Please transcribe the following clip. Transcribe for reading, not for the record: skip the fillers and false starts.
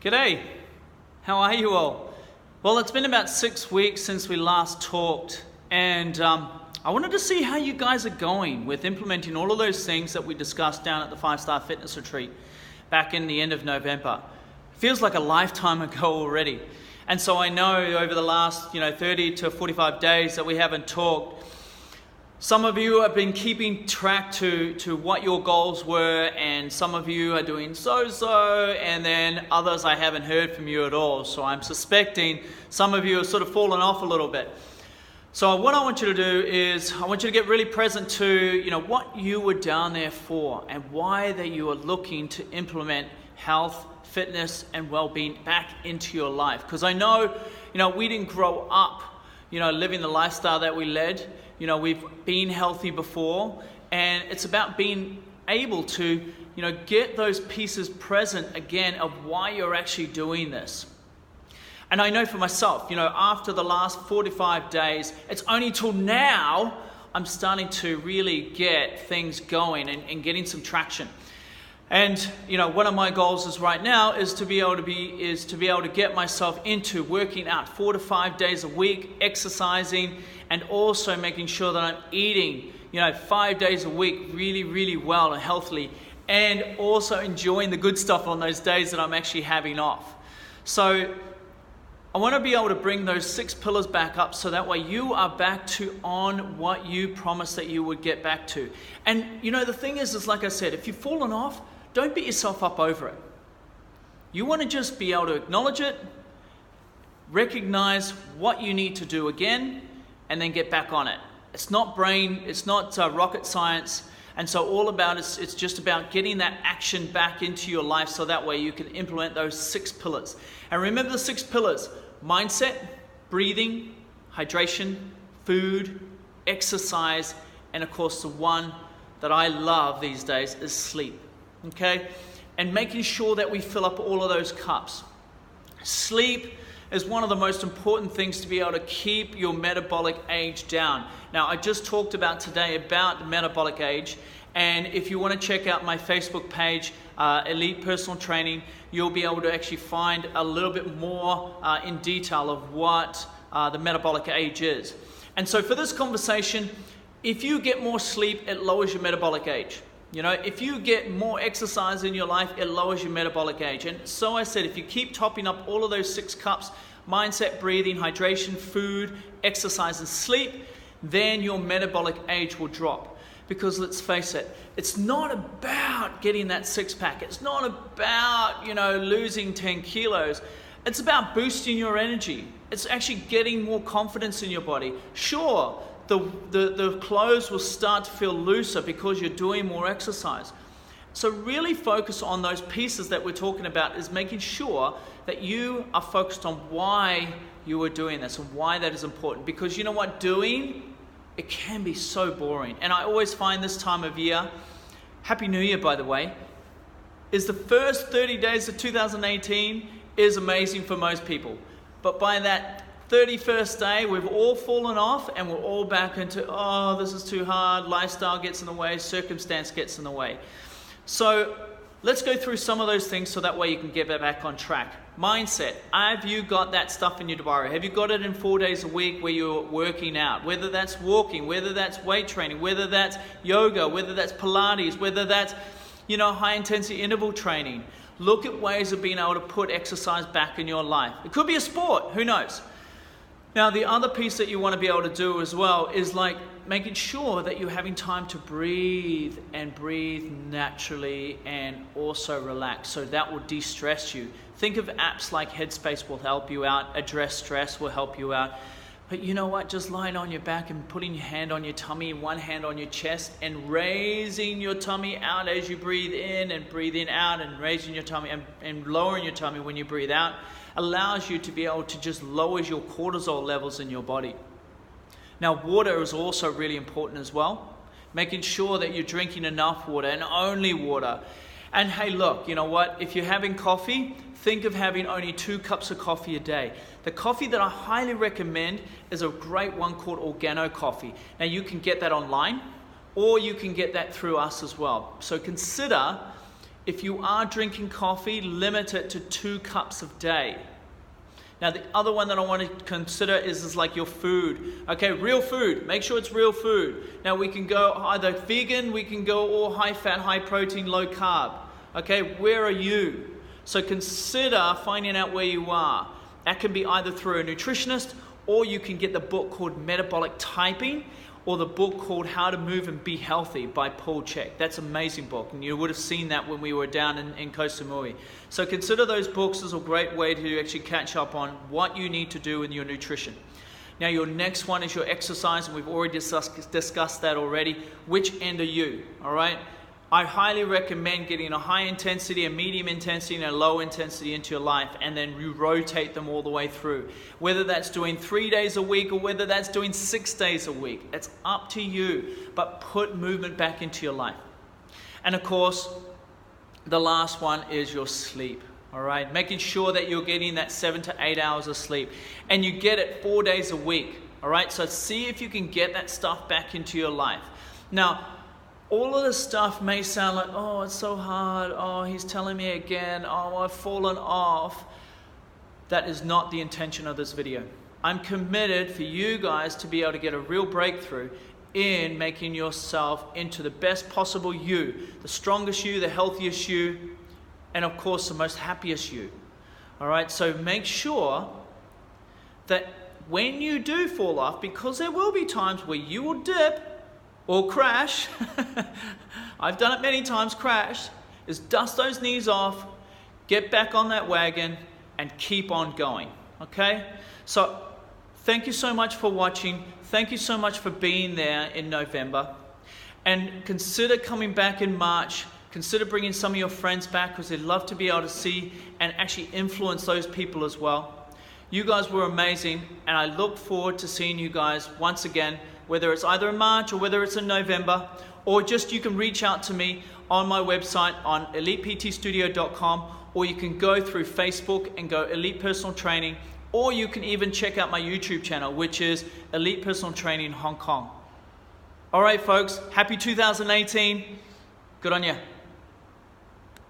G'day, how are you all? Well, it's been about 6 weeks since we last talked, and I wanted to see how you guys are going with implementing all of those things that we discussed down at the 5-Star Fitness Retreat back in the end of November. It feels like a lifetime ago already. And so I know over the last 30 to 45 days that we haven't talked, some of you have been keeping track to what your goals were, and some of you are doing so-so, and then others I haven't heard from you at all. So I'm suspecting some of you have sort of fallen off a little bit. So what I want you to do is I want you to get really present to what you were down there for and why that you are looking to implement health, fitness, and well-being back into your life. Because I know, we didn't grow up, living the lifestyle that we led. We've been healthy before, and it's about being able to, get those pieces present again of why you're actually doing this. And I know for myself, after the last 45 days, it's only till now I'm starting to really get things going and getting some traction. And one of my goals is right now is to be able to get myself into working out 4 to 5 days a week, exercising, and also making sure that I'm eating 5 days a week really, really well and healthily, and also enjoying the good stuff on those days that I'm actually having off. So I want to be able to bring those 6 pillars back up so that way you are back to on what you promised that you would get back to. And the thing is like I said, if you've fallen off, don't beat yourself up over it. You want to just be able to acknowledge it, recognize what you need to do again, and then get back on it. It's not rocket science. And so all about it's just about getting that action back into your life so that way you can implement those 6 pillars. And remember the 6 pillars: mindset, breathing, hydration, food, exercise, and of course the one that I love these days is sleep. Okay? And making sure that we fill up all of those cups. Sleep is one of the most important things to be able to keep your metabolic age down. Now, I just talked about today about metabolic age, and if you want to check out my Facebook page, Elite Personal Training, you'll be able to actually find a little bit more in detail of what the metabolic age is. And so for this conversation, if you get more sleep, it lowers your metabolic age. If you get more exercise in your life, it lowers your metabolic age. And so I said, if you keep topping up all of those 6 cups, mindset, breathing, hydration, food, exercise, and sleep, then your metabolic age will drop. Because let's face it, it's not about getting that 6-pack. It's not about, losing 10 kilos. It's about boosting your energy. It's actually getting more confidence in your body. Sure, the clothes will start to feel looser because you're doing more exercise. So really focus on those pieces that we're talking about, is making sure that you are focused on why you are doing this and why that is important. Because you know what, it can be so boring. And I always find this time of year, Happy New Year by the way, is the first 30 days of 2018 is amazing for most people. But by that 31st day, we've all fallen off and we're all back into, this is too hard, lifestyle gets in the way, circumstance gets in the way. So let's go through some of those things so that way you can get back on track. Mindset. Have you got that stuff in your diary? Have you got it in 4 days a week where you're working out? Whether that's walking, whether that's weight training, whether that's yoga, whether that's Pilates, whether that's, high intensity interval training. Look at ways of being able to put exercise back in your life. It could be a sport, who knows? Now, the other piece that you want to be able to do as well is like making sure that you're having time to breathe naturally and also relax. So that will de-stress you. Think of apps like Headspace will help you out. Address Stress will help you out. But you know what? Just lying on your back and putting your hand on your tummy, one hand on your chest, and raising your tummy out as you breathe in and breathing out, and raising your tummy and lowering your tummy when you breathe out, allows you to be able to just lower your cortisol levels in your body. Now, water is also really important as well. Making sure that you're drinking enough water and only water. And hey, look, you know what? If you're having coffee, think of having only 2 cups of coffee a day. The coffee that I highly recommend is a great one called Organo Coffee. Now, you can get that online, or you can get that through us as well. So consider if you are drinking coffee, limit it to 2 cups a day. Now, the other one that I want to consider is like your food. Okay, real food. Make sure it's real food. Now, we can go either vegan, we can go all high fat, high protein, low carb. Okay, where are you? So consider finding out where you are. That can be either through a nutritionist, or you can get the book called Metabolic Typing, or the book called How to Move and Be Healthy by Paul Chek. That's an amazing book, and you would have seen that when we were down in Koh Samui. So consider those books as a great way to actually catch up on what you need to do in your nutrition. Now, your next one is your exercise, and we've already discussed that already. Which end are you? All right? I highly recommend getting a high intensity, a medium intensity, and a low intensity into your life, and then you rotate them all the way through. Whether that's doing 3 days a week or whether that's doing 6 days a week, it's up to you, but put movement back into your life. And of course, the last one is your sleep. All right, making sure that you're getting that 7 to 8 hours of sleep, and you get it 4 days a week. All right, so see if you can get that stuff back into your life. Now, all of this stuff may sound like, oh, it's so hard. Oh, he's telling me again. Oh, I've fallen off. That is not the intention of this video. I'm committed for you guys to be able to get a real breakthrough in making yourself into the best possible you, the strongest you, the healthiest you, and of course, the most happiest you. All right, so make sure that when you do fall off, because there will be times where you will dip, or crash, I've done it many times, crash, is dust those knees off, get back on that wagon, and keep on going, okay? So, thank you so much for watching. Thank you so much for being there in November. And consider coming back in March. Consider bringing some of your friends back, because they'd love to be able to see and actually influence those people as well. You guys were amazing, and I look forward to seeing you guys once again, whether it's either in March or whether it's in November, or just you can reach out to me on my website on eliteptstudio.com, or you can go through Facebook and go Elite Personal Training, or you can even check out my YouTube channel, which is Elite Personal Training Hong Kong. All right, folks, happy 2018. Good on you.